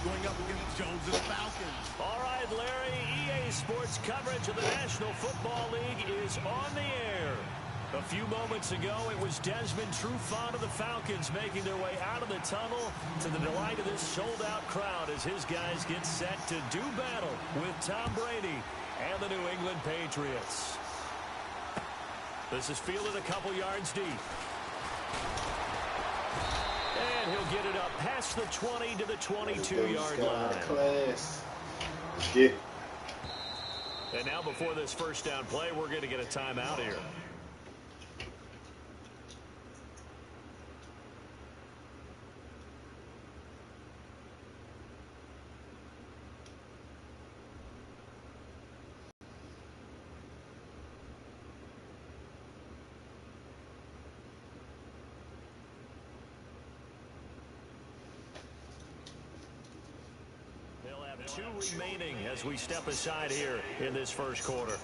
going up against Jones and the Falcons. All right, Larry, EA Sports coverage of the National Football League is on the air. A few moments ago, it was Desmond Trufant of the Falcons making their way out of the tunnel to the delight of this sold-out crowd as his guys get set to do battle with Tom Brady and the New England Patriots. This is fielded a couple yards deep. And he'll get it up past the 20 to the 22-yard line. Yeah. And now before this first down play, we're going to get a timeout here. Two remaining as we step aside here in this first quarter.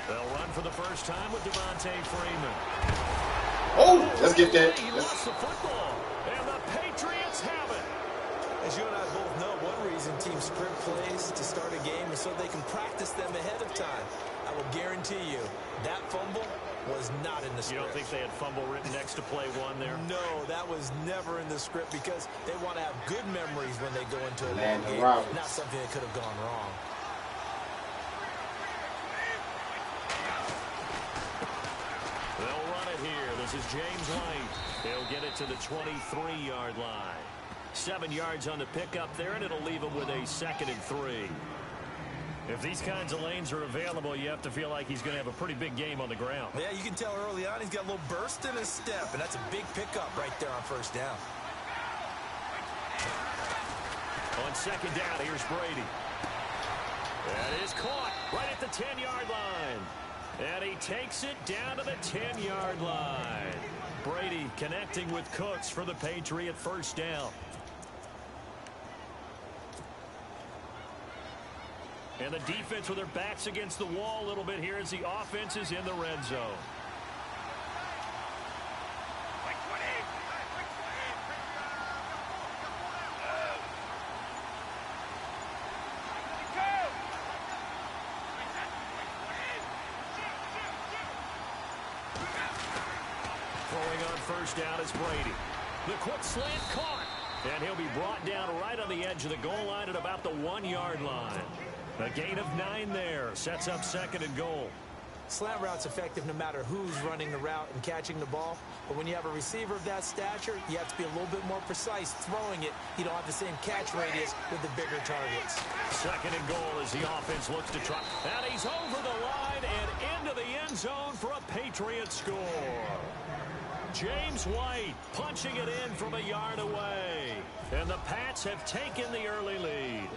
They'll run for the first time with Devontae Freeman. Oh, let's get that. He lost the football, and the Patriots have it. As you and I both know, one reason teams sprint plays to start a game is so they can practice them ahead of time. I will guarantee you that fumble was not in the script. You don't think they had fumble written next to play one there? No, that was never in the script because they want to have good memories when they go into a Man, game, Robert. not something that could have gone wrong. They'll run it here. This is James White. He'll get it to the 23-yard line. 7 yards on the pickup there, and it'll leave him with a 2nd and 3. If these kinds of lanes are available, you have to feel like he's going to have a pretty big game on the ground. Yeah, you can tell early on he's got a little burst in his step, and that's a big pickup right there on first down. On 2nd down, here's Brady. That is caught right at the 10-yard line. And he takes it down to the 10-yard line. Brady connecting with Cooks for the Patriot first down. And the defense with their backs against the wall a little bit here as the offense is in the red zone. Throwing on first down is Brady. The quick slant caught. And he'll be brought down right on the edge of the goal line at about the 1-yard line. A gain of 9 there. Sets up 2nd and goal. Slant route's effective no matter who's running the route and catching the ball. But when you have a receiver of that stature, you have to be a little bit more precise throwing it. You don't have the same catch radius with the bigger targets. 2nd and goal as the offense looks to try. And he's over the line and into the end zone for a Patriot score. James White punching it in from a yard away. And the Pats have taken the early lead.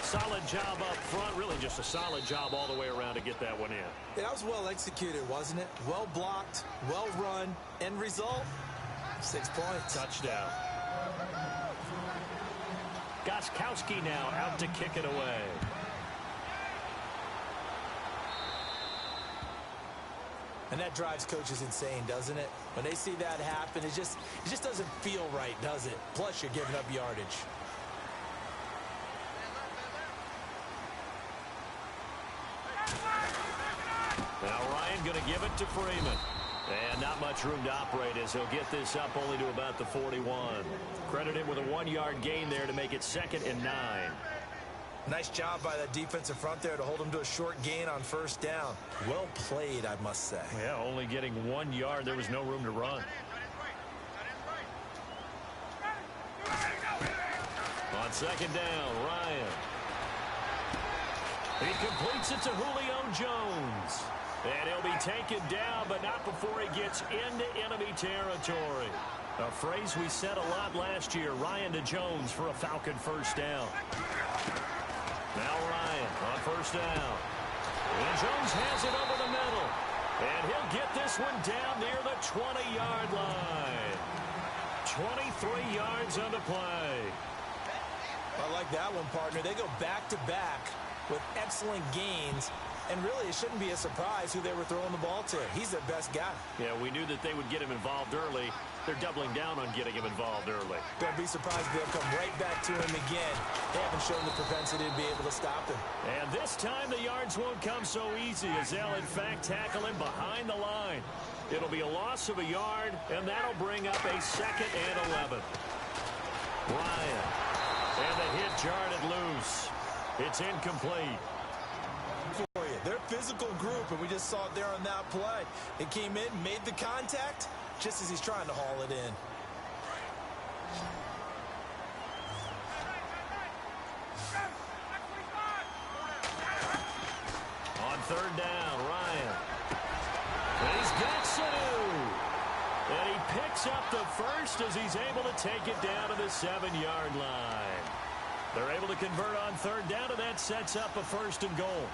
Solid job up front. Really just a solid job all the way around to get that one in. That was well executed, wasn't it? Well blocked, well run. End result, 6 points. Touchdown. Gostkowski now out to kick it away. And that drives coaches insane, doesn't it? When they see that happen, it just doesn't feel right, does it? Plus, you're giving up yardage. Now Ryan going to give it to Freeman. And not much room to operate as he'll get this up only to about the 41. Credit him with a 1-yard gain there to make it 2nd and 9. Nice job by that defensive front there to hold him to a short gain on first down. Well played, I must say. Yeah, only getting 1 yard. There was no room to run. On 2nd down, Ryan. He completes it to Julio Jones. And he'll be taken down, but not before he gets into enemy territory. A phrase we said a lot last year, Ryan to Jones for a Falcon first down. Now Ryan on first down. And Jones has it over the middle. And he'll get this one down near the 20-yard line. 23 yards on the play. I like that one, partner. They go back-to-back with excellent gains. And really, it shouldn't be a surprise who they were throwing the ball to. He's their best guy. Yeah, we knew that they would get him involved early. They're doubling down on getting him involved early. Don't be surprised if they'll come right back to him again. They haven't shown the propensity to be able to stop him. And this time, the yards won't come so easy as they'll, in fact, tackle him behind the line. It'll be a loss of a yard, and that'll bring up a 2nd and 11. Ryan. And the hit jarred it loose. It's incomplete. For you. They're a physical group, and we just saw it there on that play. It came in, made the contact, just as he's trying to haul it in. On 3rd down, Ryan. And he's got Sanu. And he picks up the first as he's able to take it down to the 7-yard line. They're able to convert on 3rd down, and that sets up a 1st and goal.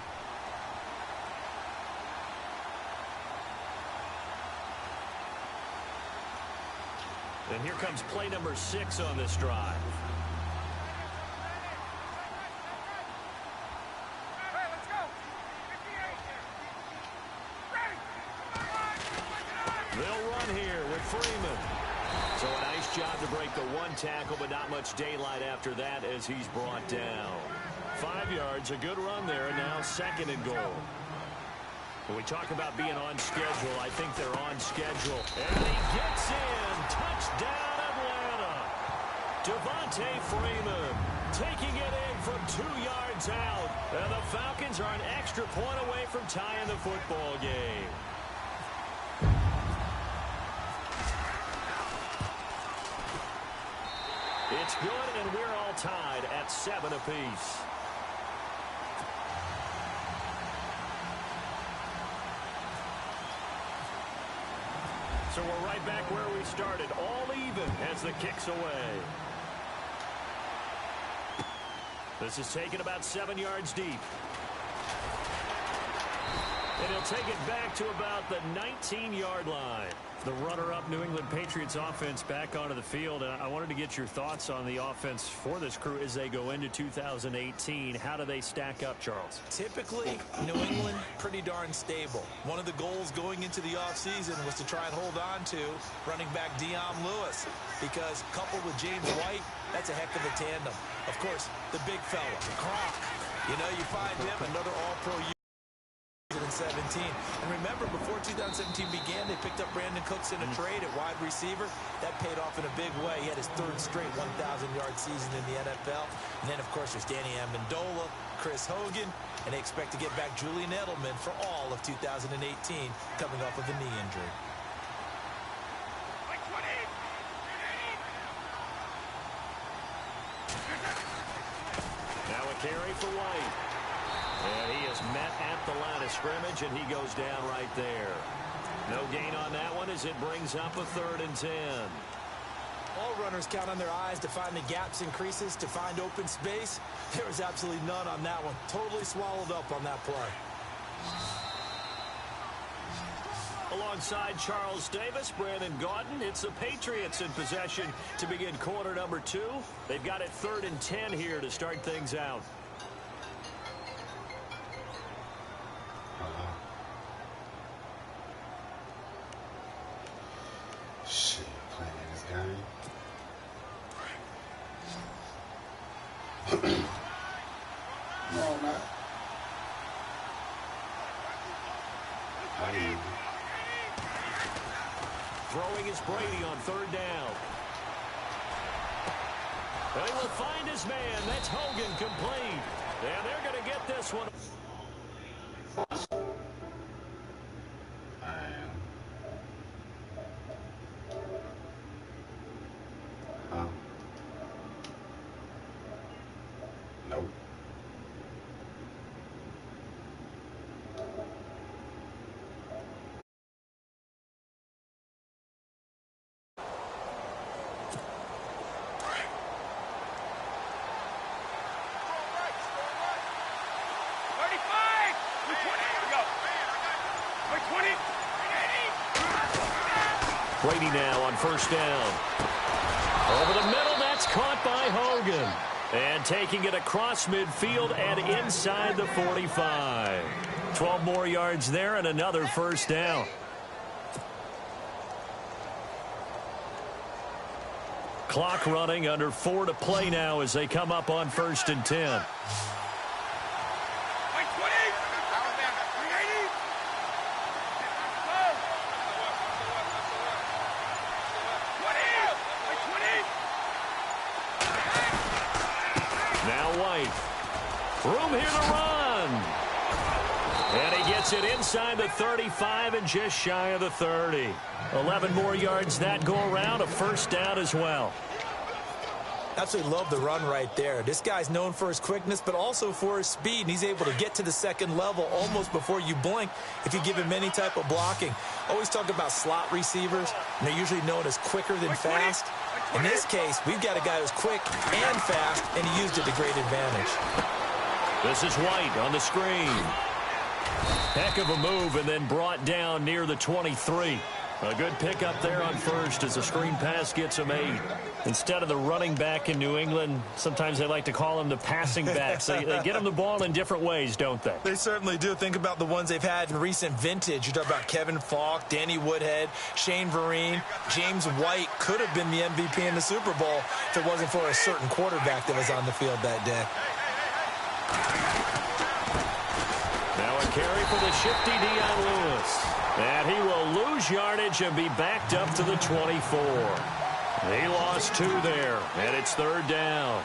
And here comes play number 6 on this drive. They'll run here with Freeman. So a nice job to break the 1 tackle, but not much daylight after that as he's brought down. 5 yards, a good run there, and now 2nd and goal. When we talk about being on schedule, I think they're on schedule. And he gets in. Touchdown, Atlanta. Devontae Freeman taking it in from 2 yards out. And the Falcons are an extra point away from tying the football game. It's good, and we're all tied at 7 apiece. So we're right back where we started, all even as the kick's away. This is taken about 7 yards deep. And he'll take it back to about the 19-yard line. The runner-up New England Patriots offense back onto the field. And I wanted to get your thoughts on the offense for this crew as they go into 2018. How do they stack up, Charles? Typically, New England, pretty darn stable. One of the goals going into the offseason was to try and hold on to running back Dion Lewis, because coupled with James White, that's a heck of a tandem. Of course, the big fella, Gronk. You know, you find him, another all-pro 2017. And remember, before 2017 began, they picked up Brandon Cooks in a trade at wide receiver. That paid off in a big way. He had his 3rd straight 1,000-yard season in the NFL. And then, of course, there's Danny Amendola, Chris Hogan, and they expect to get back Julian Edelman for all of 2018, coming off of a knee injury. Now a carry for White. And he is met at the line of scrimmage, and he goes down right there. No gain on that one as it brings up a 3rd and 10. All runners count on their eyes to find the gaps and creases, to find open space. There was absolutely none on that one. Totally swallowed up on that play. Alongside Charles Davis, Brandon Gaudin, it's the Patriots in possession to begin quarter number 2. They've got it 3rd and 10 here to start things out. Shit, playing this game. No, man. Throwing is Brady on 3rd down. They will find his man. That's Hogan, complete. And they're going to get this one. Nope. Brady now on 1st down. Over the middle, that's caught by Hogan. And taking it across midfield and inside the 45. 12 more yards there and another first down. Clock running, under 4 to play now as they come up on 1st and 10. Room here to run. And he gets it inside the 35 and just shy of the 30. 11 more yards that go around, a first down as well. Absolutely love the run right there. This guy's known for his quickness, but also for his speed, and he's able to get to the second level almost before you blink if you give him any type of blocking. Always talk about slot receivers, and they're usually known as quicker than fast. In this case, we've got a guy who's quick and fast, and he used it to great advantage. This is White on the screen. Heck of a move, and then brought down near the 23. A good pickup there on first as the screen pass gets him 8. Instead of the running back in New England, sometimes they like to call them the passing backs. They get them the ball in different ways, don't they? They certainly do. Think about the ones they've had in recent vintage. You talk about Kevin Falk, Danny Woodhead, Shane Vereen. James White could have been the MVP in the Super Bowl if it wasn't for a certain quarterback that was on the field that day. Now a carry for the shifty Dion Lewis. And he will lose yardage and be backed up to the 24. He lost 2 there, and it's 3rd down.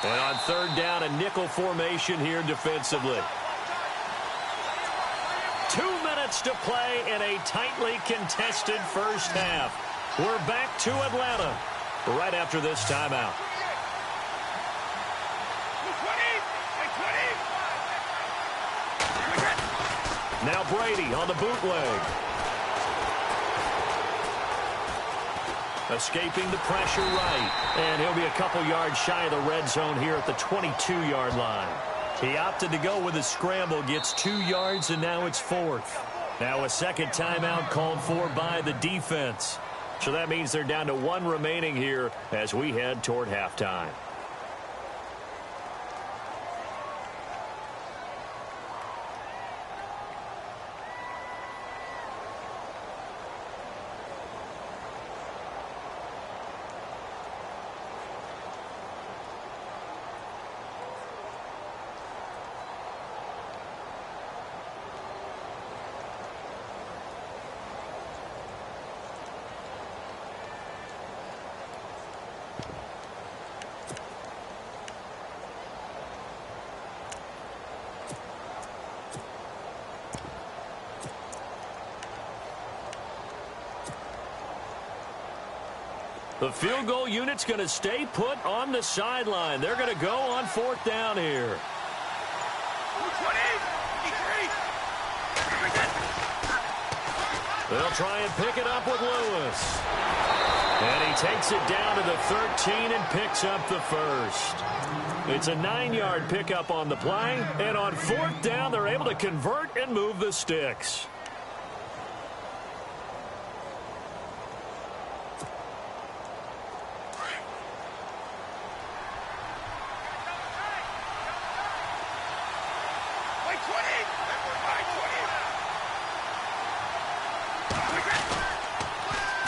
And on 3rd down, a nickel formation here defensively. 2 minutes to play in a tightly contested first half. We're back to Atlanta right after this timeout. Now Brady on the bootleg. Escaping the pressure right. And he'll be a couple yards shy of the red zone here at the 22-yard line. He opted to go with a scramble, gets 2 yards, and now it's 4th. Now a second timeout called for by the defense. So that means they're down to 1 remaining here as we head toward halftime. The field goal unit's going to stay put on the sideline. They're going to go on 4th down here. They'll try and pick it up with Lewis. And he takes it down to the 13 and picks up the first. It's a 9-yard pickup on the play. And on 4th down, they're able to convert and move the sticks.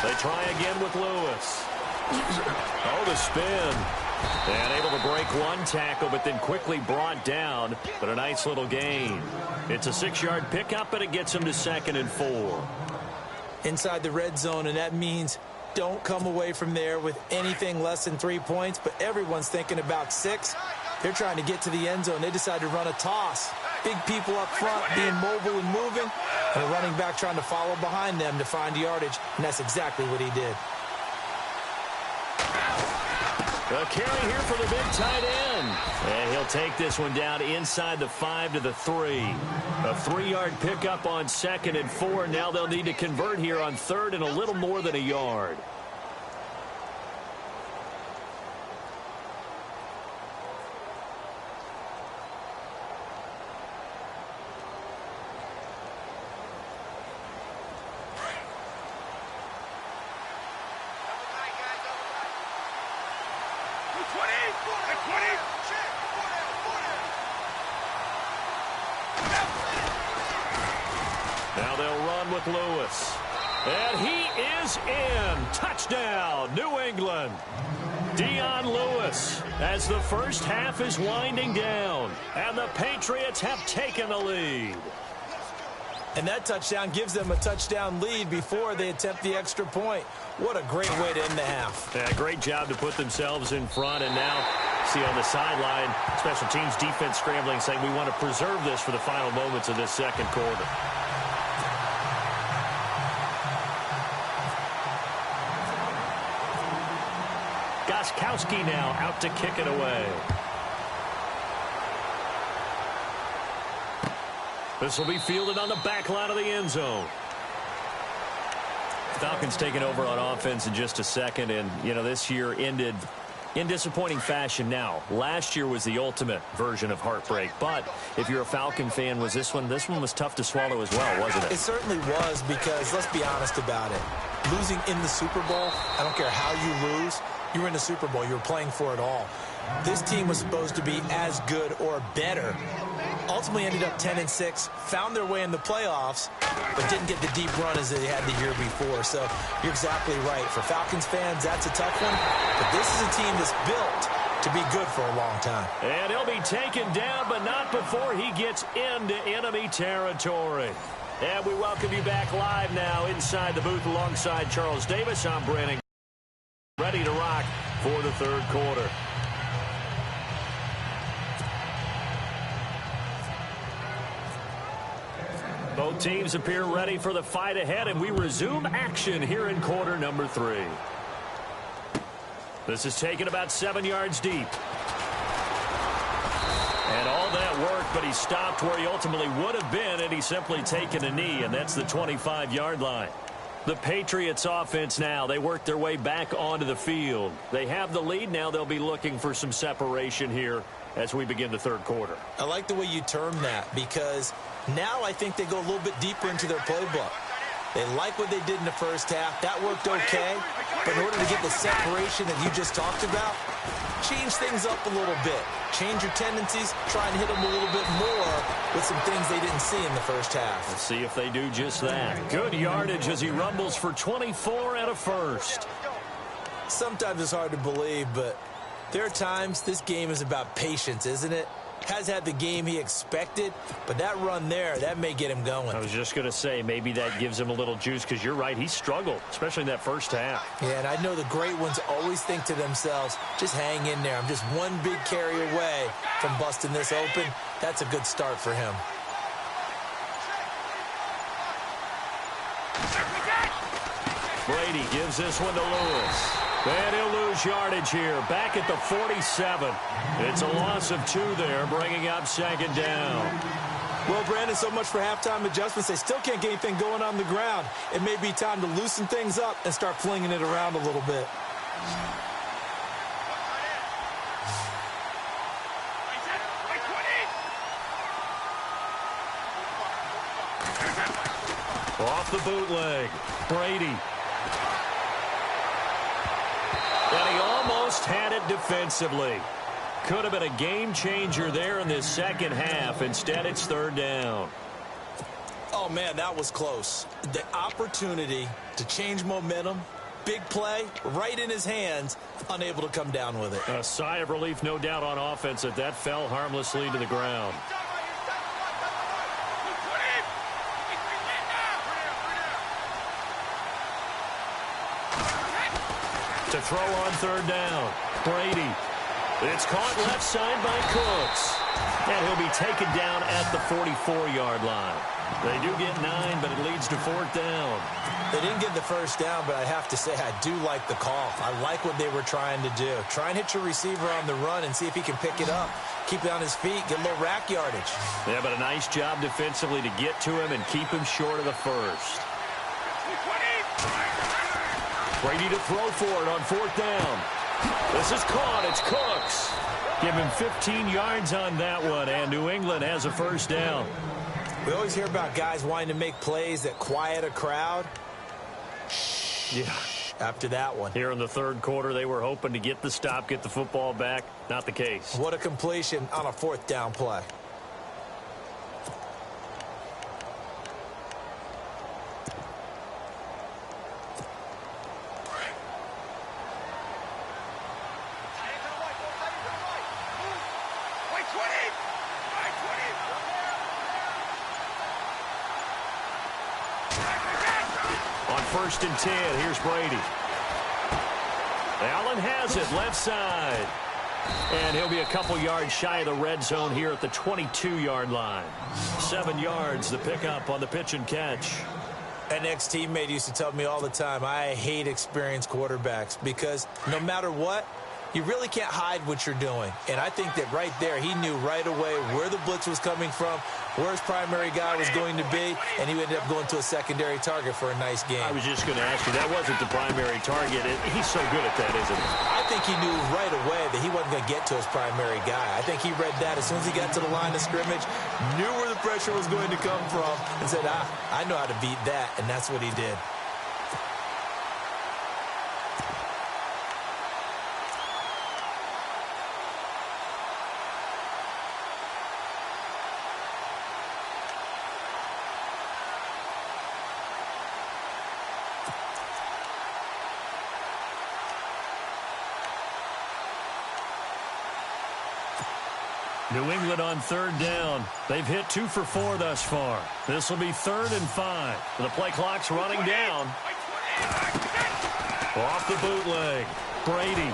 They try again with Lewis. Oh, the spin. And able to break 1 tackle, but then quickly brought down. But a nice little gain. It's a 6-yard pickup, and it gets him to 2nd and 4. Inside the red zone, and that means don't come away from there with anything less than 3 points, but everyone's thinking about 6. They're trying to get to the end zone. They decide to run a toss. Big people up front being mobile and moving, and a running back trying to follow behind them to find yardage, and that's exactly what he did. A carry here for the big tight end. And he'll take this one down inside the 5 to the 3. A 3-yard pickup on 2nd and 4. Now they'll need to convert here on 3rd and a little more than a yard. Now they'll run with Lewis. And he is in. Touchdown, New England. Dion Lewis as the first half is winding down. And the Patriots have taken the lead. And that touchdown gives them a touchdown lead before they attempt the extra point. What a great way to end the half. Yeah, great job to put themselves in front. And now, see on the sideline, special teams defense scrambling, saying we want to preserve this for the final moments of this second quarter. Goskowski now out to kick it away. This will be fielded on the back line of the end zone. Falcons taking over on offense in just a second. And, you know, this year ended in disappointing fashion now. Last year was the ultimate version of heartbreak. But if you're a Falcon fan, was this one was tough to swallow as well, wasn't it? It certainly was, because let's be honest about it. Losing in the Super Bowl, I don't care how you lose, you were in the Super Bowl. You were playing for it all. This team was supposed to be as good or better. Ultimately ended up 10-6, found their way in the playoffs, but didn't get the deep run as they had the year before. So you're exactly right. For Falcons fans, that's a tough one. But this is a team that's built to be good for a long time. And he'll be taken down, but not before he gets into enemy territory. And we welcome you back live now inside the booth alongside Charles Davis. I'm Brandon. Ready to rock for the third quarter. Both teams appear ready for the fight ahead, and we resume action here in quarter number 3. This is taken about 7 yards deep. And all that work, but he stopped where he ultimately would have been, and he's simply taken a knee, and that's the 25-yard line. The Patriots offense now, they work their way back onto the field. They have the lead. Now they'll be looking for some separation here as we begin the third quarter. I like the way you term that, because now I think they go a little bit deeper into their playbook. They like what they did in the first half. That worked okay. But in order to get the separation that you just talked about, change things up a little bit. Change your tendencies. Try and hit them a little bit more with some things they didn't see in the first half. Let's see if they do just that. Good yardage as he rumbles for 24 and a first. Sometimes it's hard to believe, but there are times this game is about patience, isn't it? Has had the game he expected, but that run there, that may get him going. I was just going to say, maybe that gives him a little juice, because you're right, he struggled, especially in that first half. Yeah, and I know the great ones always think to themselves, just hang in there. I'm just one big carry away from busting this open. That's a good start for him. Brady gives this one to Lewis. And he'll lose yardage here. Back at the 47. It's a loss of 2 there, bringing up second down. Well, Brandon, so much for halftime adjustments. They still can't get anything going on the ground. It may be time to loosen things up and start flinging it around a little bit. Off the bootleg. Brady. And he almost had it defensively. Could have been a game changer there in this second half. Instead, it's third down. Oh, man, that was close. The opportunity to change momentum, big play, right in his hands, unable to come down with it. A sigh of relief, no doubt, on offense that fell harmlessly to the ground. To throw on third down. Brady. It's caught left side by Cooks. And he'll be taken down at the 44-yard line. They do get 9, but it leads to fourth down. They didn't get the first down, but I have to say I do like the call. I like what they were trying to do. Try and hit your receiver on the run and see if he can pick it up. Keep it on his feet, get a little rack yardage. Yeah, but a nice job defensively to get to him and keep him short of the first. Brady to throw for it on fourth down. This is caught. It's Cooks. Give him 15 yards on that one, and New England has a first down. We always hear about guys wanting to make plays that quiet a crowd. Yeah, coach after that one. Here in the third quarter, they were hoping to get the stop, get the football back. Not the case. What a completion on a fourth down play. On 1st and 10, here's Brady. Allen has it, left side. And he'll be a couple yards shy of the red zone here at the 22-yard line. 7 yards, the pickup on the pitch and catch. An ex-teammate used to tell me all the time, I hate experienced quarterbacks because no matter what, you really can't hide what you're doing. And I think that right there, he knew right away where the blitz was coming from, where his primary guy was going to be, and he ended up going to a secondary target for a nice game. I was just going to ask you, that wasn't the primary target. He's so good at that, isn't he? I think he knew right away that he wasn't going to get to his primary guy. I think he read that as soon as he got to the line of scrimmage, knew where the pressure was going to come from, and said, I know how to beat that, and that's what he did. New England on 3rd down. They've hit 2 for 4 thus far. This will be 3rd and 5. The play clock's running down. Off the bootleg. Brady.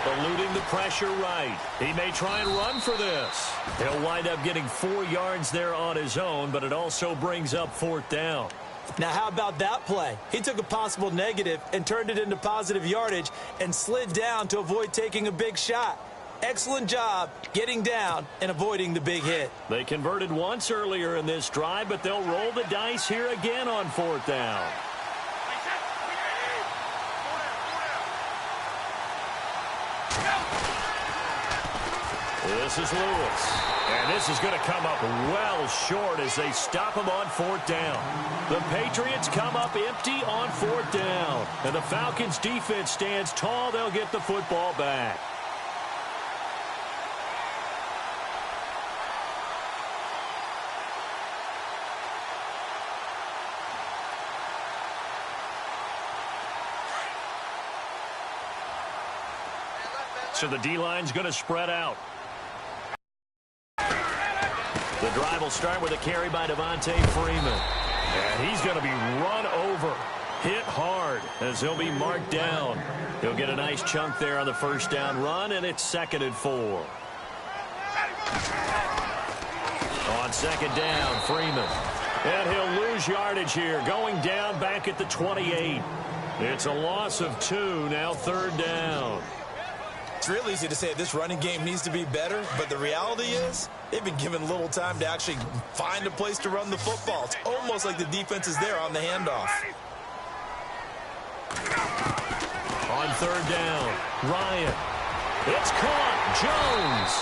Eluding the pressure right. He may try and run for this. He'll wind up getting 4 yards there on his own, but it also brings up 4th down. Now, how about that play? He took a possible negative and turned it into positive yardage and slid down to avoid taking a big shot. Excellent job getting down and avoiding the big hit. They converted once earlier in this drive, but they'll roll the dice here again on 4th down. This is Lewis. And this is going to come up well short as they stop him on 4th down. The Patriots come up empty on 4th down. And the Falcons defense stands tall. They'll get the football back. So the D-line's going to spread out. The drive will start with a carry by Devontae Freeman. And he's going to be run over, hit hard as he'll be marked down. He'll get a nice chunk there on the 1st down run, and it's 2nd and 4. On 2nd down, Freeman. And he'll lose yardage here, going down back at the 28. It's a loss of 2, now 3rd down. It's real easy to say this running game needs to be better, but the reality is they've been given little time to actually find a place to run the football. It's almost like the defense is there on the handoff. On 3rd down, Ryan. It's caught. Jones.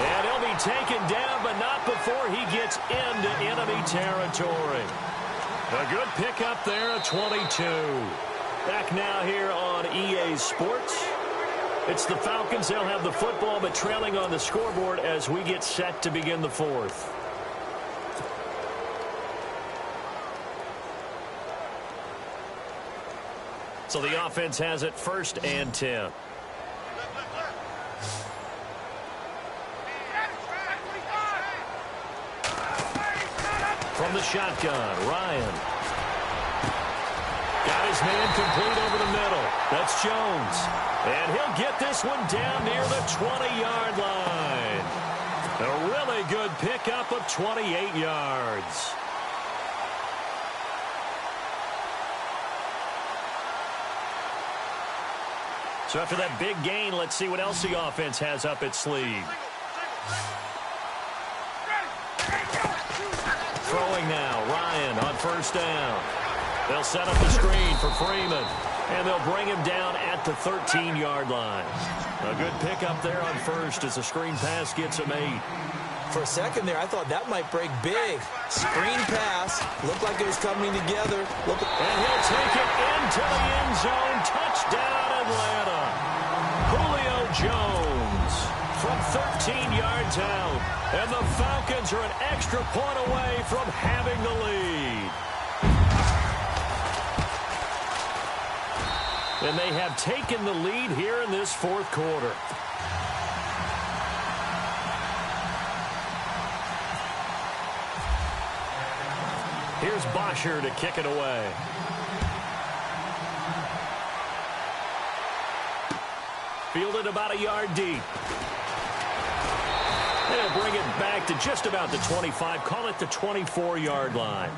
And he'll be taken down, but not before he gets into enemy territory. A good pickup there at 22. Back now here on EA Sports. It's the Falcons. They'll have the football, but trailing on the scoreboard as we get set to begin the 4th. So the offense has it 1st and 10. From the shotgun, Ryan. Got his man complete over the middle. That's Jones. And he'll get this one down near the 20-yard line. A really good pickup of 28 yards. So after that big gain, let's see what else the offense has up its sleeve. Throwing now, Ryan on 1st down. They'll set up the screen for Freeman. And they'll bring him down at the 13-yard line. A good pickup there on first as a screen pass gets him 8. For a second there, I thought that might break big. Screen pass. Looked like it was coming together. And he'll take it into the end zone. Touchdown, Atlanta. Julio Jones from 13 yards out. And the Falcons are an extra point away from having the lead. And they have taken the lead here in this fourth quarter. Here's Bosher to kick it away. Fielded about a yard deep. And he'll bring it back to just about the 25. Call it the 24-yard line.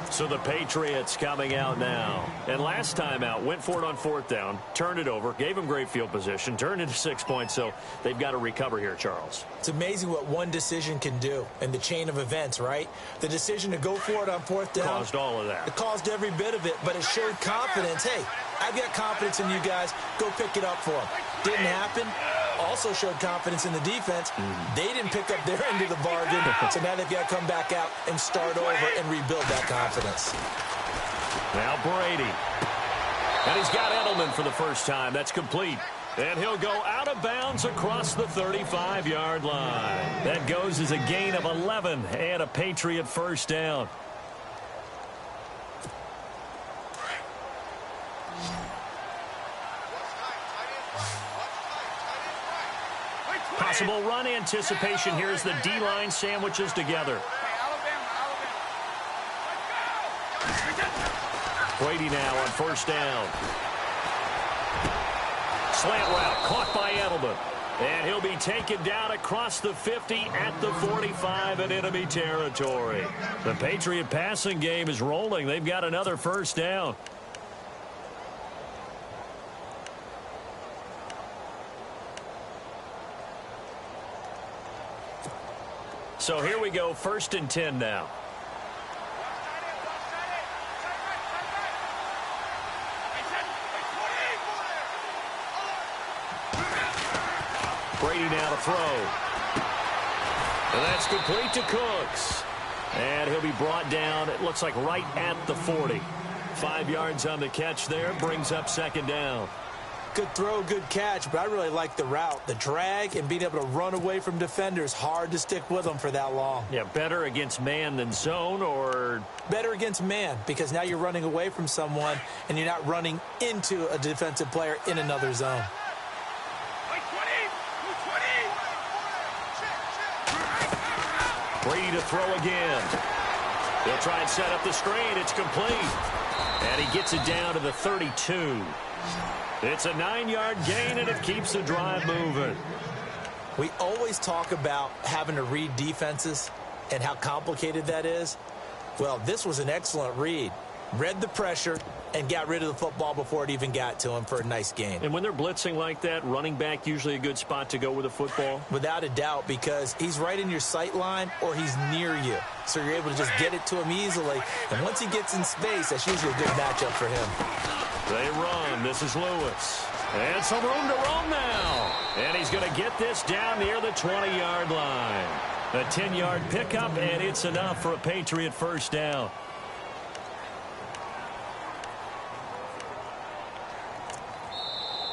So the Patriots coming out now. And last time out, went for it on fourth down, turned it over, gave them great field position, turned it to 6 points. So they've got to recover here, Charles. It's amazing what one decision can do in the chain of events, right? The decision to go for it on fourth down. Caused all of that. It caused every bit of it, but it showed confidence. Hey, I've got confidence in you guys. Go pick it up for them. Didn't happen. Also showed confidence in the defense. They didn't pick up their end of the bargain, so now they've got to come back out and start over and rebuild that confidence. Now Brady. And he's got Edelman for the first time. That's complete. And he'll go out of bounds across the 35-yard line. That goes as a gain of 11 and a Patriot first down. Possible run anticipation here as the D-line sandwiches together. Brady now on first down. Slant route caught by Edelman. And he'll be taken down across the 50 at the 45 in enemy territory. The Patriot passing game is rolling. They've got another first down. So here we go, 1st and 10 now. Brady now to throw. And that's complete to Cooks. And he'll be brought down, it looks like right at the 40. 5 yards on the catch there, brings up second down. Good throw, good catch, but I really like the route. The drag and being able to run away from defenders, hard to stick with them for that long. Yeah, better against man than zone, or? Better against man, because now you're running away from someone and you're not running into a defensive player in another zone. Brady to throw again. He'll try and set up the screen. It's complete. And he gets it down to the 32. It's a 9-yard gain, and it keeps the drive moving. We always talk about having to read defenses and how complicated that is. Well, this was an excellent read. Read the pressure and got rid of the football before it even got to him for a nice gain. And when they're blitzing like that, running back usually a good spot to go with the football? Without a doubt, because he's right in your sight line or he's near you. So you're able to just get it to him easily. And once he gets in space, that's usually a good matchup for him. They run. This is Lewis. And some room to roam now. And he's going to get this down near the 20-yard line. A 10-yard pickup, and it's enough for a Patriot first down.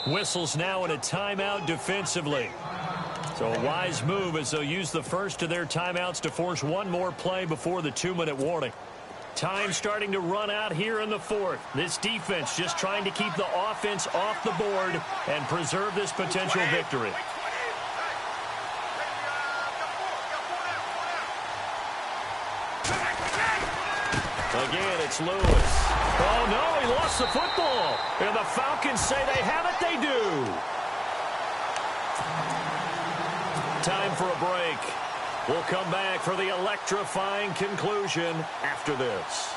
Whistles now in a timeout defensively. So a wise move as they'll use the first of their timeouts to force one more play before the 2-minute warning. Time starting to run out here in the fourth. This defense just trying to keep the offense off the board and preserve this potential victory. Again, it's Lewis. Oh, no, he lost the football. And the Falcons say they have it. They do. Time for a break. We'll come back for the electrifying conclusion after this.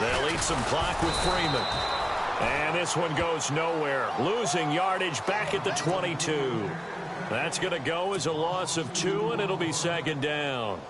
They'll eat some clock with Freeman. And this one goes nowhere. Losing yardage back at the 22. That's going to go as a loss of 2, and it'll be second down.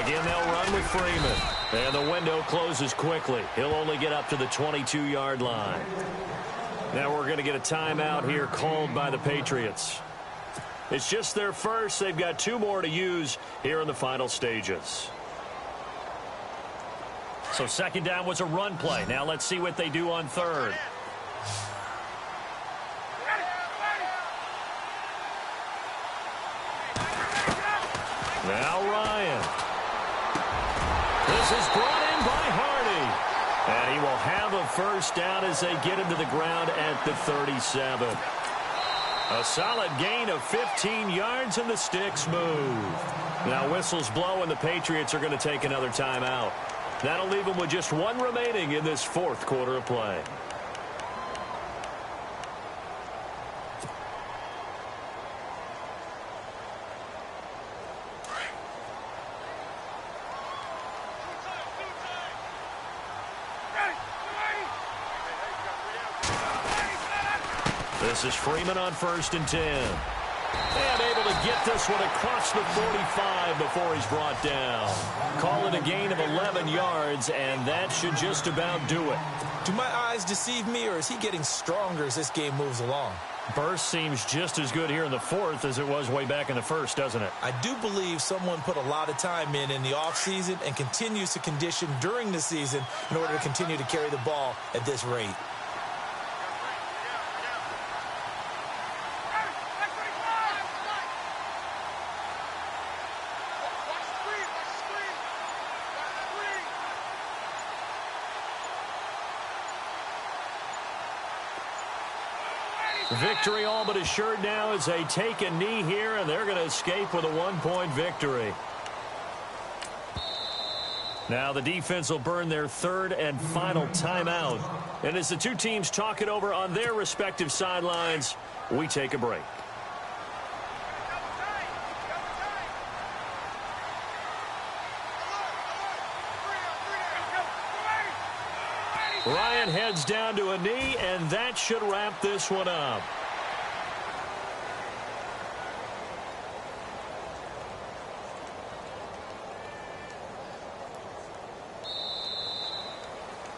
Again, they'll run with Freeman. And the window closes quickly. He'll only get up to the 22-yard line. Now we're going to get a timeout here called by the Patriots. It's just their first. They've got 2 more to use here in the final stages. So second down was a run play. Now let's see what they do on third. Now Ryan. This is brought in by Hardy. And he will have a first down as they get him to the ground at the 37. A solid gain of 15 yards, and the sticks move. Now whistles blow, and the Patriots are going to take another timeout. That'll leave them with just 1 remaining in this 4th quarter of play. This is Freeman on 1st and 10. And able to get this one across the 45 before he's brought down. Call it a gain of 11 yards, and that should just about do it. Do my eyes deceive me, or is he getting stronger as this game moves along? Burst seems just as good here in the 4th as it was way back in the 1st, doesn't it? I do believe someone put a lot of time in the offseason and continues to condition during the season in order to continue to carry the ball at this rate. Victory all but assured now as they take a knee here, and they're going to escape with a 1-point victory. Now the defense will burn their 3rd and final timeout. And as the 2 teams talk it over on their respective sidelines, we take a break. Ryan heads down to a knee, and that should wrap this one up.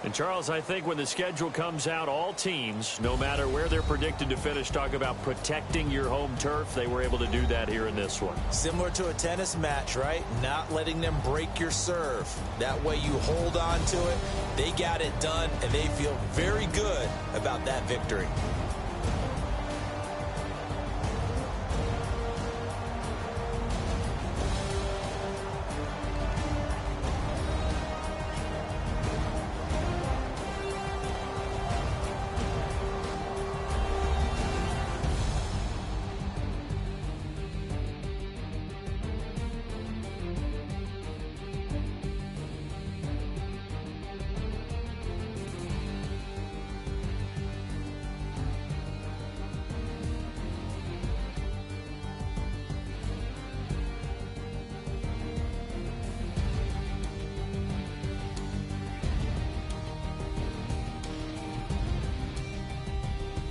And, Charles, I think when the schedule comes out, all teams, no matter where they're predicted to finish, talk about protecting your home turf. They were able to do that here in this one. Similar to a tennis match, right? Not letting them break your serve. That way you hold on to it. They got it done, and they feel very good about that victory.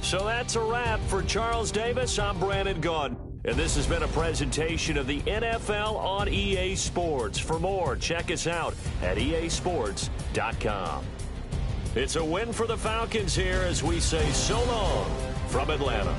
So that's a wrap for Charles Davis. I'm Brandon Gaudin. And this has been a presentation of the NFL on EA Sports. For more, check us out at easports.com. It's a win for the Falcons here as we say so long from Atlanta.